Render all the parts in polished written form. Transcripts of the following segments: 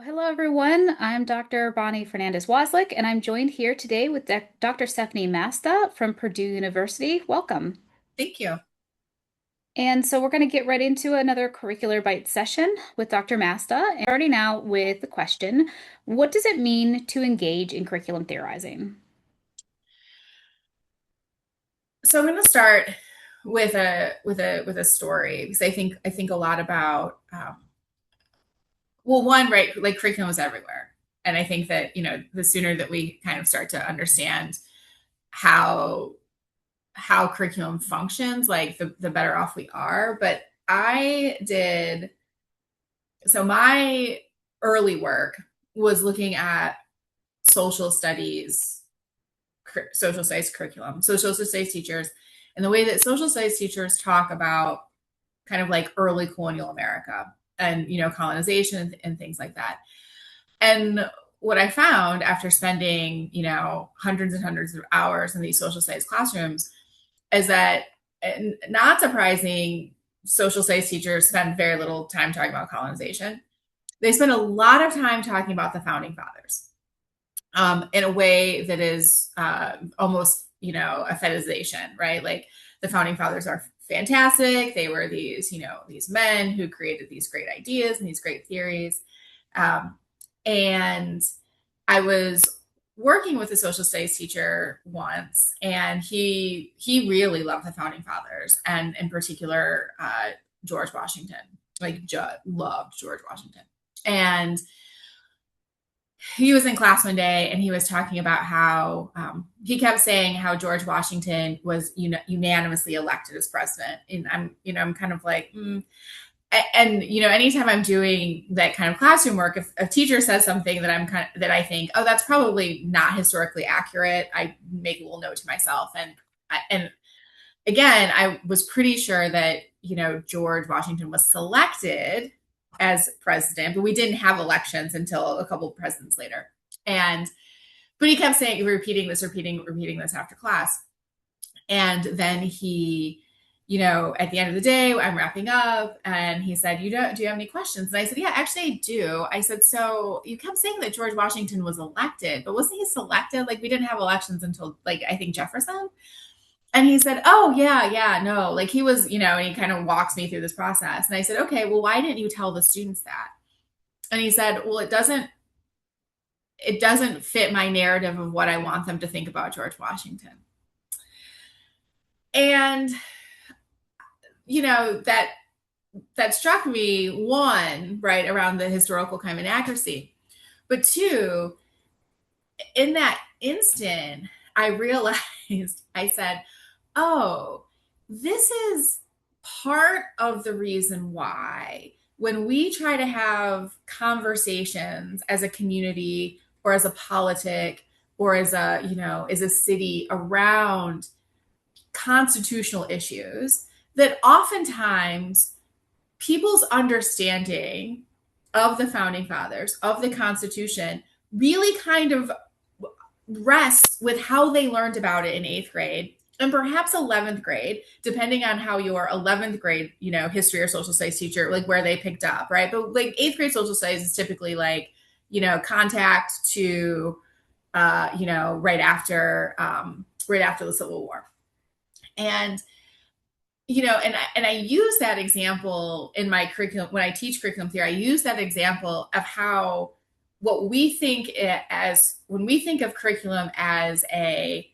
Hello, everyone. I'm Dr. Bonnie Fernandez-Waslick, and I'm joined here today with Dr. Stephanie Masta from Purdue University. Welcome. Thank you. And so we're going to get right into another Curricular Bite session with Dr. Masta. And starting out with the question, what does it mean to engage in curriculum theorizing? So I'm going to start with a story because I think a lot about one, right, like curriculum is everywhere, and I think that the sooner that we kind of start to understand how curriculum functions, like the better off we are. But I did so my early work was looking at social studies social studies curriculum. So social studies teachers and the way that social studies teachers talk about kind of like early colonial America and colonization and things like that. And what I found after spending hundreds and hundreds of hours in these social studies classrooms is that, not surprising, social studies teachers spend very little time talking about colonization. They spend a lot of time talking about the founding fathers, in a way that is almost, a fetishization, right? Like the founding fathers are fantastic. They were these men who created these great ideas and these great theories. Um, and I was working with a social studies teacher once, and he really loved the founding fathers, and in particular George Washington. Like, loved George Washington. And he was in class one day and he was talking about how he kept saying how George Washington was unanimously elected as president. And I'm kind of like, and anytime I'm doing that kind of classroom work, if a teacher says something that I think, oh, that's probably not historically accurate, I make a little note to myself. And again, I was pretty sure that George Washington was selected as president, but we didn't have elections until a couple of presidents later. But he kept saying, repeating this after class. And then he, at the end of the day, I'm wrapping up, and he said, do you have any questions? And I said, yeah, actually I do. I said, so you kept saying that George Washington was elected, but wasn't he selected? Like, we didn't have elections until, like, I think Jefferson. And he said, oh, yeah, no. Like, he was, and he kind of walks me through this process. And I said, okay, well, why didn't you tell the students that? And he said, well, it doesn't fit my narrative of what I want them to think about George Washington. And, that struck me, one, right, around the historical kind of inaccuracy. But two, in that instant, I realized, I said, oh, this is part of the reason why when we try to have conversations as a community or as a politic or as a city around constitutional issues, that oftentimes people's understanding of the founding fathers, of the Constitution, really kind of rests with how they learned about it in eighth grade and perhaps 11th grade, depending on how your 11th grade, history or social studies teacher, like where they picked up, right? But like eighth grade social studies is typically like, contact to, right after the Civil War. And I use that example in my curriculum when I teach curriculum theory. I use that example of how what we think as when we think of curriculum as a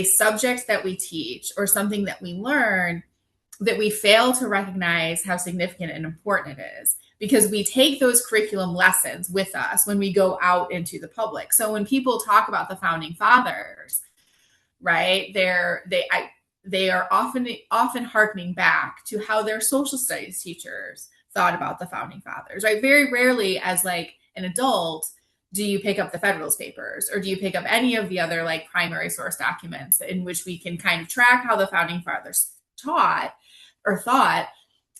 subject that we teach or something that we learn, that we fail to recognize how significant and important it is, because we take those curriculum lessons with us when we go out into the public. So when people talk about the founding fathers, right, they are often harkening back to how their social studies teachers thought about the founding fathers, right? Very rarely, as like an adult, do you pick up the Federalist Papers, or do you pick up any of the other like primary source documents in which we can kind of track how the founding fathers taught or thought.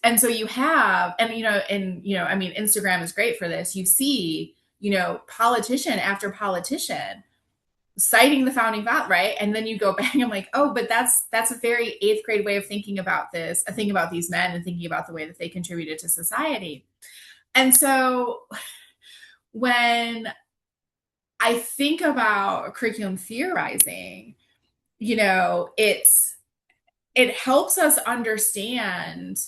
And so you have, I mean, Instagram is great for this. You see, politician after politician citing the founding father, right? And then you go back, I'm like, oh, but that's a very eighth grade way of thinking about this, thinking about these men and thinking about the way that they contributed to society. And so when I think about curriculum theorizing, it helps us understand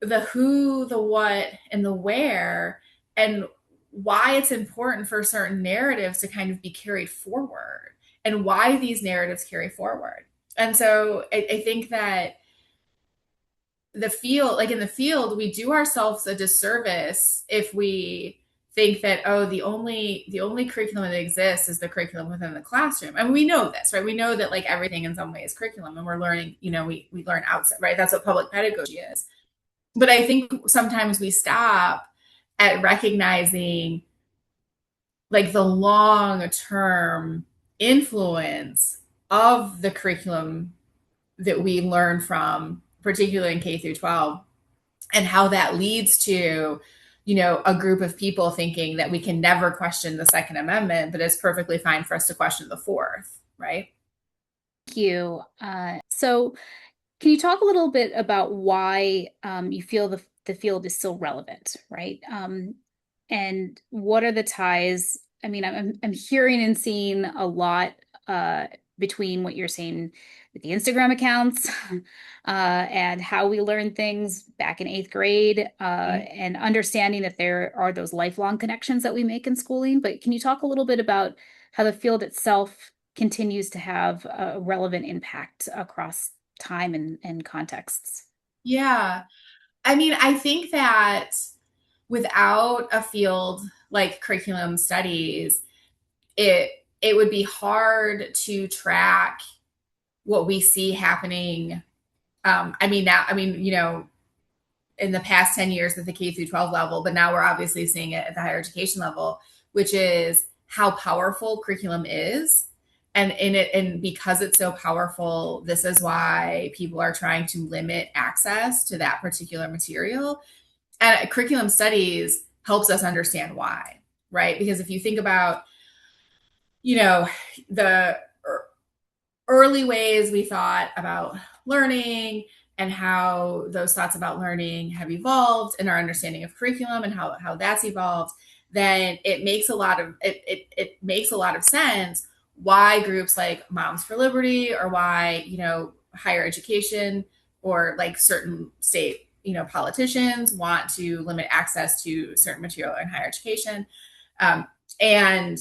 the who, the what, and the where, and why it's important for certain narratives to kind of be carried forward, and why these narratives carry forward. And so I think that the field, like in the field, we do ourselves a disservice if we think that, oh, the only curriculum that exists is the curriculum within the classroom. And we know this, right? We know that like everything in some way is curriculum, and we're learning, we learn outside, right? That's what public pedagogy is. But I think sometimes we stop at recognizing like the long term influence of the curriculum that we learn from, particularly in K through 12, and how that leads to, a group of people thinking that we can never question the Second Amendment, but it's perfectly fine for us to question the Fourth, right? Thank you. So can you talk a little bit about why you feel the field is still relevant, right? And what are the ties? I mean, I'm hearing and seeing a lot uh, between what you're saying with the Instagram accounts and how we learn things back in eighth grade, and understanding that there are those lifelong connections that we make in schooling. But can you talk a little bit about how the field itself continues to have a relevant impact across time and contexts? Yeah. I mean, I think that without a field like curriculum studies, it it would be hard to track what we see happening. I mean, now, I mean, in the past 10 years at the K through 12 level, but now we're obviously seeing it at the higher education level, which is how powerful curriculum is. And because it's so powerful, this is why people are trying to limit access to that particular material. And curriculum studies helps us understand why, right? Because if you think about, the early ways we thought about learning and how those thoughts about learning have evolved and our understanding of curriculum and how that's evolved, then it makes a lot of sense why groups like Moms for Liberty, or why, higher education, or like certain state, politicians want to limit access to certain material in higher education. And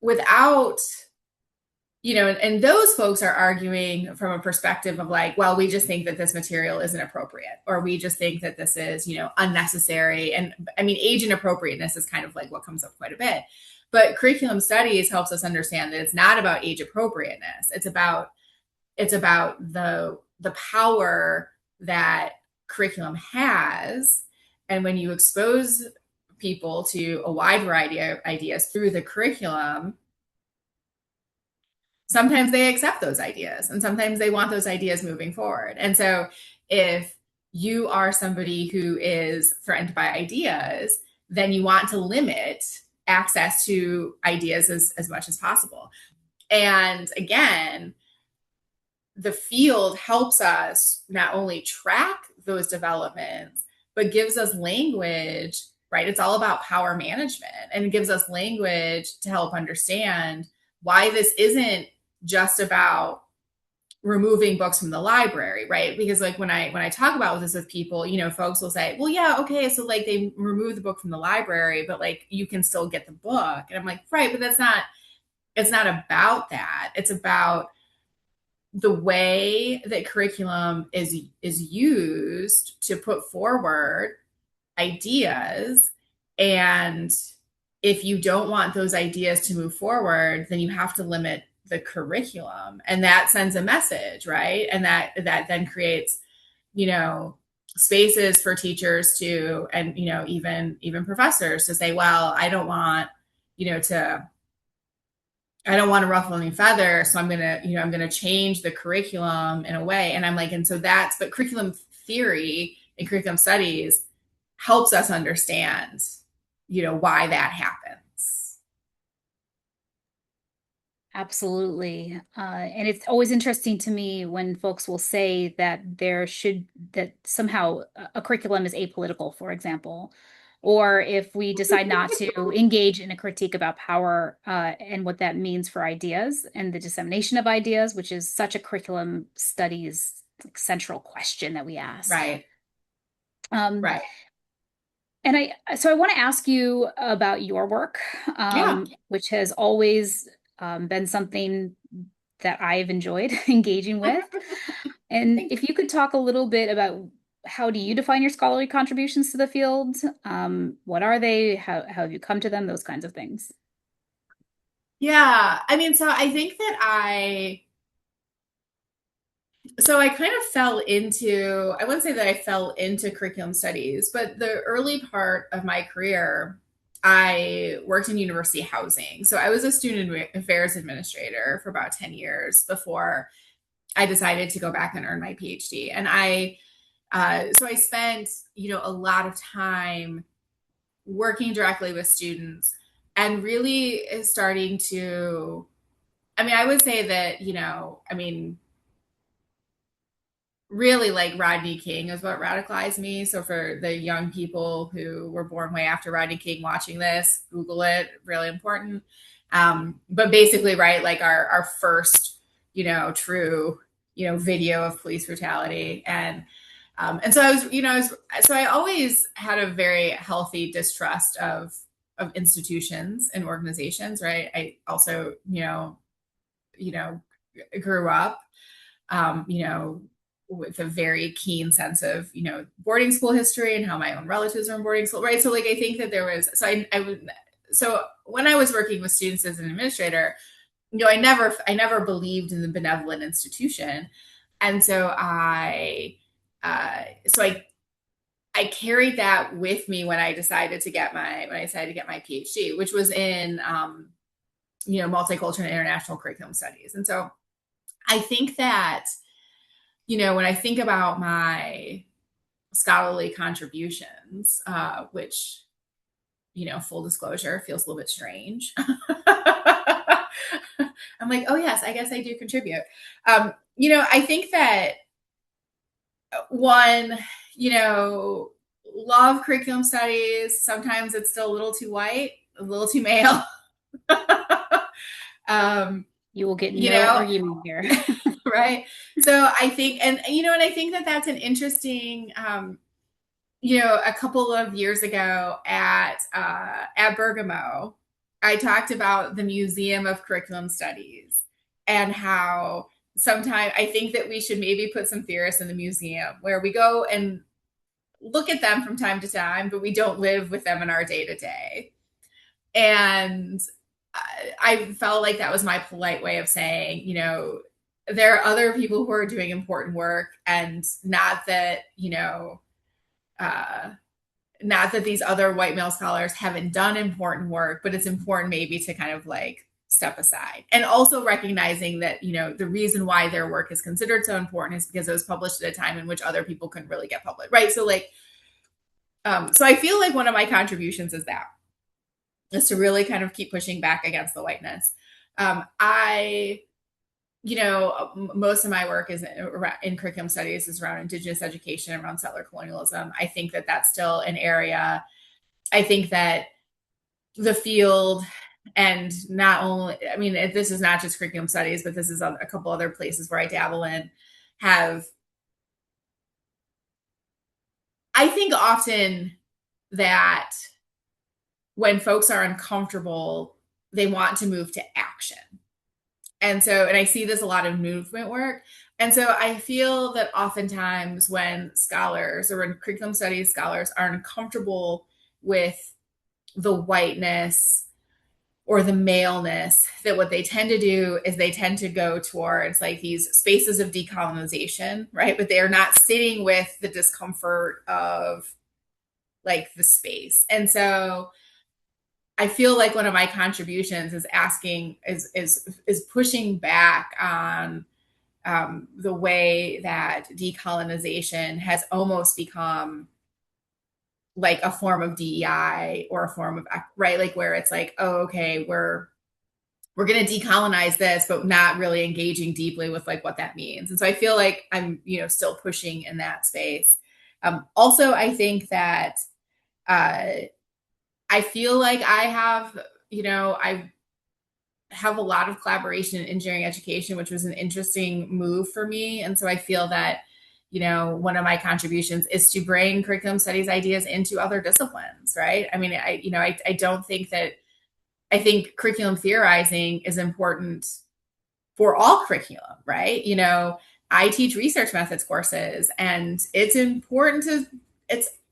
without, and those folks are arguing from a perspective of like, well, we just think that this material isn't appropriate, or we just think that this is, unnecessary. And I mean, age inappropriateness is kind of like what comes up quite a bit. But curriculum studies helps us understand that it's not about age appropriateness. It's about the power that curriculum has. And when you expose people to a wide variety of ideas through the curriculum, sometimes they accept those ideas, and sometimes they want those ideas moving forward. And so if you are somebody who is threatened by ideas, then you want to limit access to ideas as much as possible. And again, the field helps us not only track those developments, but gives us language, right? It's all about power management, and it gives us language to help understand why this isn't just about removing books from the library, right? Because like when I talk about this with people, folks will say, well, yeah, okay, so like they remove the book from the library, but like you can still get the book. And I'm like, right, but it's not about that. It's about the way that curriculum is used to put forward ideas. And if you don't want those ideas to move forward, then you have to limit the curriculum, and that sends a message, right? And that then creates, spaces for teachers to, and even professors to say, well, I don't want to ruffle any feathers, so I'm gonna change the curriculum in a way. And I'm like, and so but curriculum theory and curriculum studies helps us understand, why that happens. Absolutely. And it's always interesting to me when folks will say that that somehow a curriculum is apolitical, for example. or if we decide not to engage in a critique about power and what that means for ideas and the dissemination of ideas, which is such a curriculum studies like, central question that we ask. Right. Um, Right. and so I want to ask you about your work, Yeah. which has always been something that I've enjoyed engaging with. And Thanks. if you could talk a little bit about how do you define your scholarly contributions to the field? What are they? How have you come to them? Those kinds of things. Yeah. I mean, so I think that so I kind of fell into, I wouldn't say that I fell into curriculum studies, but the early part of my career, I worked in university housing. So I was a student affairs administrator for about 10 years before I decided to go back and earn my PhD. And so I spent, a lot of time working directly with students and really starting to, I mean, I would say that, really like Rodney King is what radicalized me. So for the young people who were born way after Rodney King watching this, Google it, really important. But basically, right, like our first, true, video of police brutality. And so so I always had a very healthy distrust of institutions and organizations, right? I also, you know, grew up, um, you know, with a very keen sense of, boarding school history and how my own relatives are in boarding school, right? So like, I think that there was, I would, so when I was working with students as an administrator, I never believed in the benevolent institution. And so so I carried that with me when I decided to get my PhD, which was in, multicultural and international curriculum studies. And so I think that, when I think about my scholarly contributions, which, full disclosure, feels a little bit strange. I'm like, oh yes, I guess I do contribute. I think that one, love curriculum studies. Sometimes it's still a little too white, a little too male. um, You will get you no know, argument here. right? So I think, and I think that that's an interesting, a couple of years ago at Bergamo, I talked about the Museum of Curriculum Studies and how sometimes I think that we should maybe put some theorists in the museum where we go and look at them from time to time, but we don't live with them in our day to day. And I felt like that was my polite way of saying, there are other people who are doing important work, and uh, not that these other white male scholars haven't done important work, but it's important maybe to kind of like step aside. And also recognizing that, the reason why their work is considered so important is because it was published at a time in which other people couldn't really get published, right? So like, so I feel like one of my contributions is to really kind of keep pushing back against the whiteness. I most of my work is in curriculum studies is around Indigenous education, around settler colonialism. I think that that's still an area. I think that the field, and not only, I mean, this is not just curriculum studies, but this is a couple other places where I dabble in, have, I think often that when folks are uncomfortable, they want to move to action. And I see this a lot in movement work. And so I feel that oftentimes when scholars or when curriculum studies scholars are uncomfortable with the whiteness or the maleness, that what they tend to do is they tend to go towards like these spaces of decolonization, right? But they are not sitting with the discomfort of like the space. And so I feel like one of my contributions is pushing back on the way that decolonization has almost become like a form of DEI or a form of, right, like where it's like, oh, okay, we're going to decolonize this, but not really engaging deeply with like what that means. And so I feel like I'm still pushing in that space. Also, I think that I feel like I have a lot of collaboration in engineering education, which was an interesting move for me. And so I feel that, one of my contributions is to bring curriculum studies ideas into other disciplines, right? I mean, I don't think that, I think curriculum theorizing is important for all curriculum, right? I teach research methods courses, and it's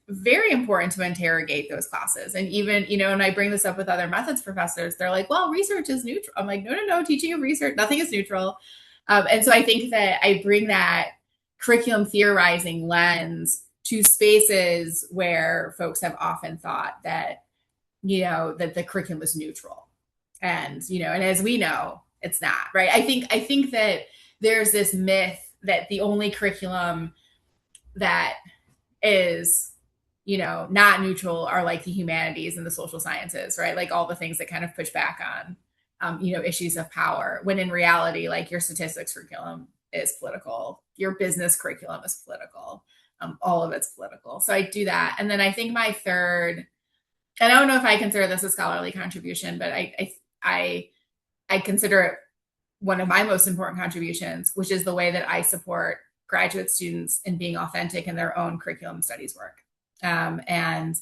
very important to interrogate those classes. And even, and I bring this up with other methods professors, they're like, well, research is neutral. I'm like, no, no, no, teaching of research, nothing is neutral. And so I think that I bring that curriculum theorizing lens to spaces where folks have often thought that, that the curriculum is neutral. And, and as we know, it's not, right? I think that there's this myth that the only curriculum that is, not neutral are like the humanities and the social sciences, right? Like all the things that kind of push back on, issues of power, when in reality, like your statistics curriculum is political, your business curriculum is political, all of it's political. So I do that. And then I think my third, and I don't know if I consider this a scholarly contribution, but I consider it one of my most important contributions, which is the way that I support graduate students in being authentic in their own curriculum studies work. And,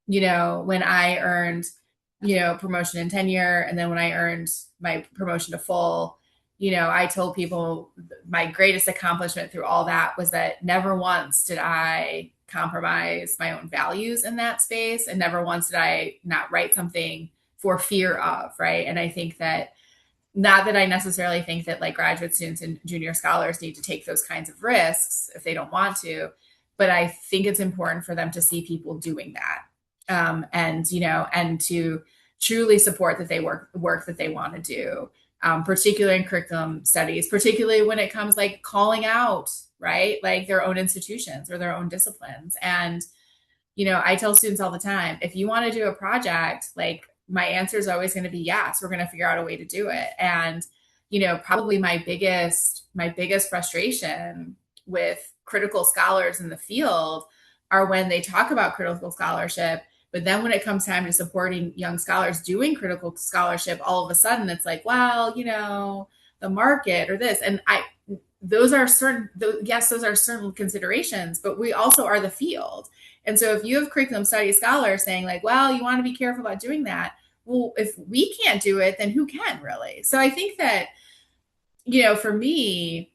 when I earned, promotion and tenure, and then when I earned my promotion to full, I told people my greatest accomplishment through all that was that never once did I compromise my own values in that space. And never once did I not write something for fear of, right? And I think that, not that I necessarily think that like graduate students and junior scholars need to take those kinds of risks if they don't want to, but I think it's important for them to see people doing that. And to truly support that they work that they want to do, particularly in curriculum studies, particularly when it comes like calling out, right? Like their own institutions or their own disciplines. And, I tell students all the time, if you want to do a project, like my answer is always going to be yes, we're going to figure out a way to do it. And, probably my biggest frustration with critical scholars in the field are when they talk about critical scholarship, but then when it comes time to supporting young scholars doing critical scholarship, all of a sudden it's like, well, the market or this. And those are certain, yes, those are certain considerations, but we also are the field. And so if you have curriculum studies scholars saying like, well, you want to be careful about doing that. Well, if we can't do it, then who can really? So I think that, for me,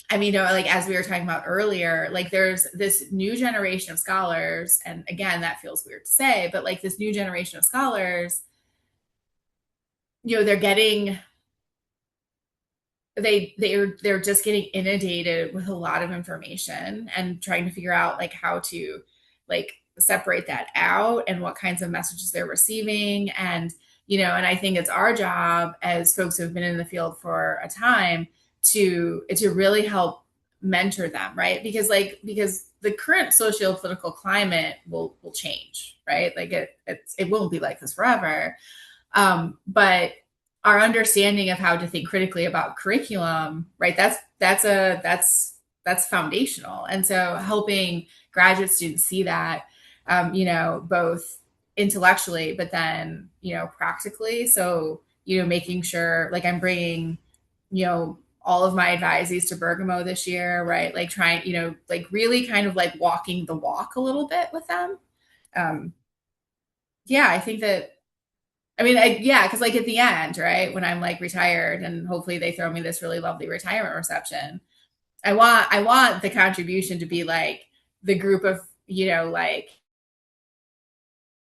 I mean, like as we were talking about earlier, like there's this new generation of scholars, and again, that feels weird to say, but like this new generation of scholars, they're getting they're just getting inundated with a lot of information and trying to figure out like how to like separate that out and what kinds of messages they're receiving. And and I think it's our job as folks who have been in the field for a time to really help mentor them, right? Because the current socio-political climate will change, right? Like it won't be like this forever. But our understanding of how to think critically about curriculum, right? That's foundational. And so helping graduate students see that, both intellectually, but then, practically. So, making sure like I'm bringing, all of my advisees to Bergamo this year, right? Like trying, like really kind of like walking the walk a little bit with them. Um, yeah, I think that yeah, because like at the end, right, when I'm like retired and hopefully they throw me this really lovely retirement reception, I want the contribution to be like the group of, like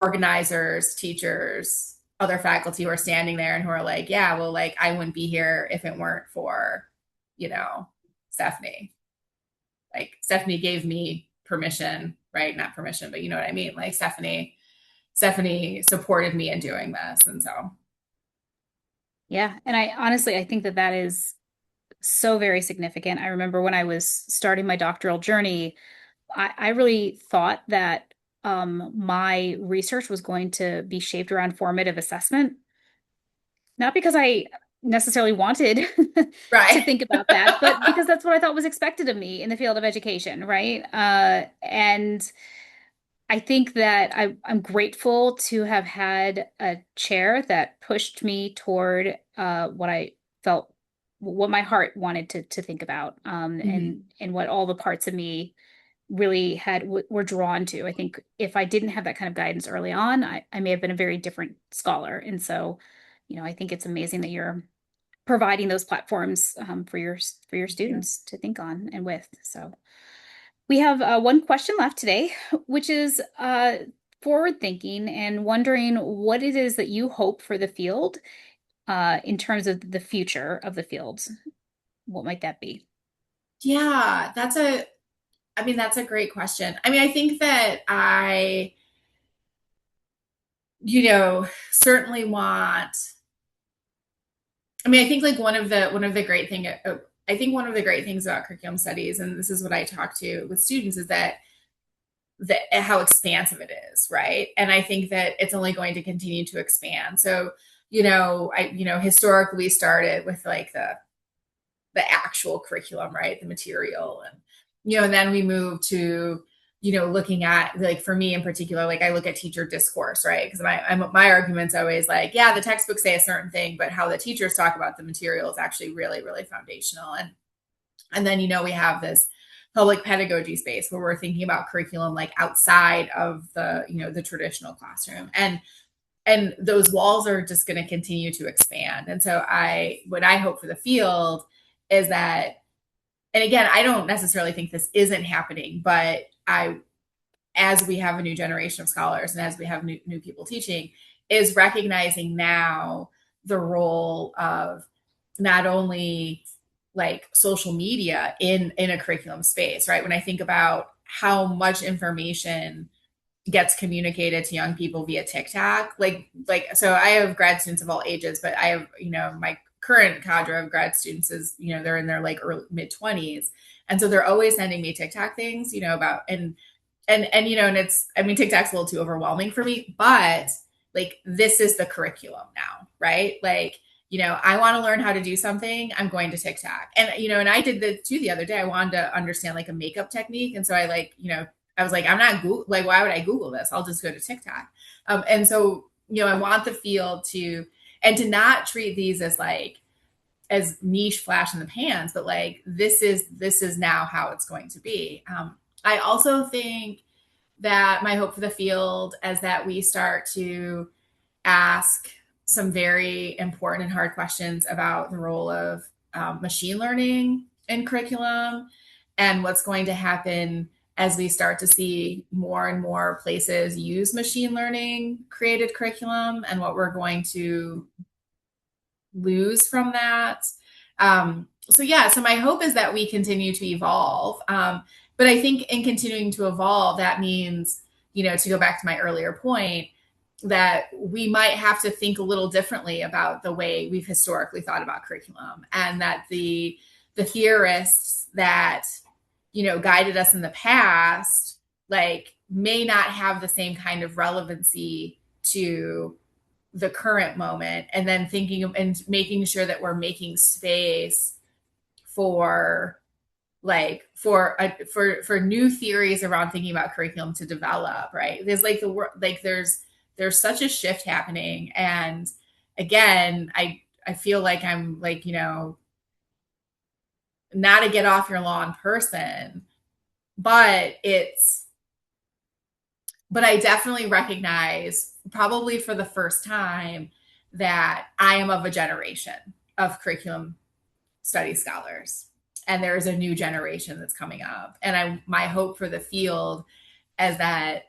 organizers, teachers, other faculty who are standing there and who are like, yeah, well, like I wouldn't be here if it weren't for, you know, Stephanie. Like Stephanie gave me permission, right? Not permission, but you know what I mean? Like Stephanie supported me in doing this. And so Yeah. And I honestly, I think that that is so very significant. I remember when I was starting my doctoral journey, I really thought that my research was going to be shaped around formative assessment. Not because I necessarily wanted to right. think about that, but because that's what I thought was expected of me in the field of education, right? And I think that I'm grateful to have had a chair that pushed me toward what I felt, what my heart wanted to think about, Mm-hmm. and what all the parts of me really were drawn to. I think if I didn't have that kind of guidance early on, I may have been a very different scholar. And so, I think it's amazing that you're providing those platforms for your Thank you. students to think on and with. So we have one question left today, which is forward thinking and wondering what it is that you hope for the field in terms of the future of the field. What might that be? Yeah, I mean, that's a great question. I mean, I think that certainly want, I mean, I think like I think one of the great things about curriculum studies, and this is what I talk to with students, is that how expansive it is, right? And I think that it's only going to continue to expand. So, historically started with like the actual curriculum, right? The material. And then we move to, looking at, like, for me in particular, like I look at teacher discourse, right? Because my argument's always like, yeah, the textbooks say a certain thing, but how the teachers talk about the material is actually really, really foundational. And then, we have this public pedagogy space where we're thinking about curriculum like outside of the traditional classroom. And those walls are just going to continue to expand. And so what I hope for the field is that, and again, I don't necessarily think this isn't happening, but as we have a new generation of scholars and as we have new people teaching, is recognizing now the role of not only like social media in a curriculum space, right? When I think about how much information gets communicated to young people via TikTok. So I have grad students of all ages, but I have, my current cadre of grad students is, they're in their like early mid-20s. And so they're always sending me TikTok things, about and it's, I mean, TikTok's a little too overwhelming for me, but like this is the curriculum now, right? Like, I want to learn how to do something, I'm going to TikTok. And I did this too the other day. I wanted to understand like a makeup technique. And so I was like, I'm not like, why would I Google this? I'll just go to TikTok. And so, I want the field and to not treat these as like, as niche flash in the pans, but like, this is now how it's going to be. I also think that my hope for the field is that we start to ask some very important and hard questions about the role of machine learning in curriculum and what's going to happen as we start to see more and more places use machine learning created curriculum and what we're going to lose from that. So my hope is that we continue to evolve. But I think in continuing to evolve, that means, to go back to my earlier point, that we might have to think a little differently about the way we've historically thought about curriculum, and that the theorists that guided us in the past like may not have the same kind of relevancy to the current moment, and then thinking and making sure that we're making space for for new theories around thinking about curriculum to develop, right? There's like there's such a shift happening. And again, I feel like I'm like, not a get off your lawn person, but I definitely recognize, probably for the first time, that I am of a generation of curriculum study scholars, and there's a new generation that's coming up. And my hope for the field is that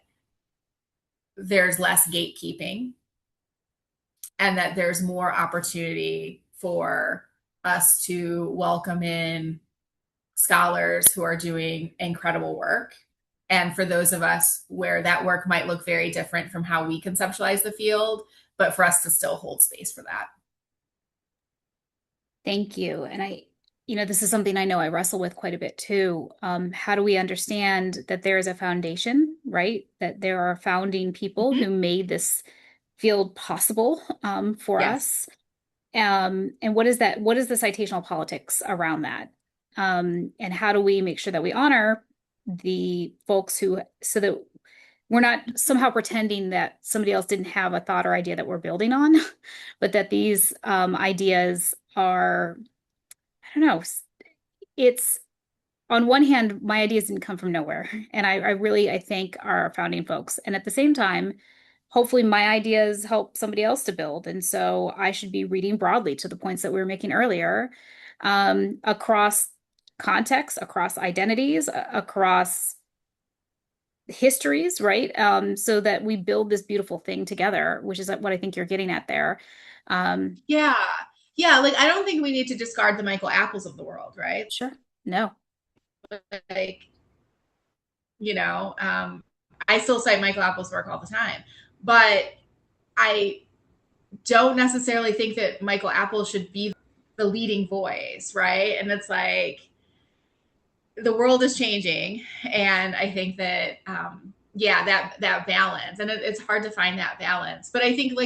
there's less gatekeeping and that there's more opportunity for us to welcome in scholars who are doing incredible work. And for those of us where that work might look very different from how we conceptualize the field, but for us to still hold space for that. Thank you. And this is something I know I wrestle with quite a bit too. How do we understand that there is a foundation, right? That there are founding people who Mm-hmm. made this field possible for Yes. us? And what is that? What is the citational politics around that? And how do we make sure that we honor the folks so that we're not somehow pretending that somebody else didn't have a thought or idea that we're building on, but that these ideas are, I don't know, it's on one hand, my ideas didn't come from nowhere. And I really, I thank our founding folks. And at the same time, hopefully my ideas help somebody else to build. And so I should be reading broadly to the points that we were making earlier, across contexts, across identities, across histories, right? So that we build this beautiful thing together, which is what I think you're getting at there. Um, Yeah. Yeah. Like, I don't think we need to discard the Michael Apples of the world, right? sure. No. Like, you know, I still cite Michael Apple's work all the time, but I don't necessarily think that Michael Apple should be the leading voice, right? And it's like the world is changing, and I think that yeah, that balance, and it's hard to find that balance. But I think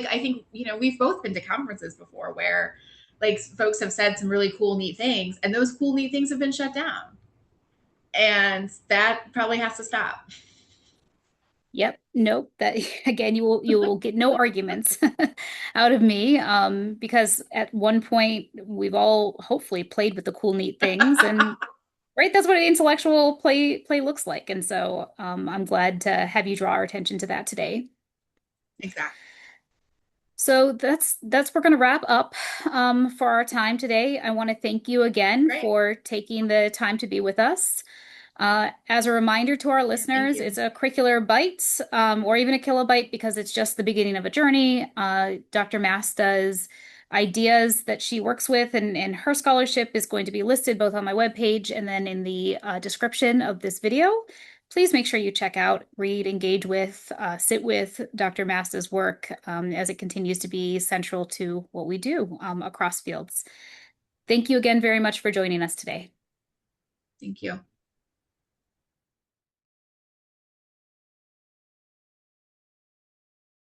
we've both been to conferences before where like folks have said some really cool, neat things, and those cool, neat things have been shut down, and that probably has to stop. Yep. Nope. That again, you will get no arguments out of me. Because at one point we've all hopefully played with the cool, neat things, and right, that's what an intellectual play looks like. And so I'm glad to have you draw our attention to that today. Exactly. So that's we're going to wrap up for our time today. I want to thank you again Great. for taking the time to be with us. As a reminder to our Yeah, thank listeners, you. it's a curricular bite, or even a kilobyte because it's just the beginning of a journey. Dr. Masta's ideas that she works with and her scholarship is going to be listed both on my webpage and then in the description of this video. Please make sure you check out, read, engage with, sit with Dr. Masta's work as it continues to be central to what we do across fields. Thank you again very much for joining us today. Thank you.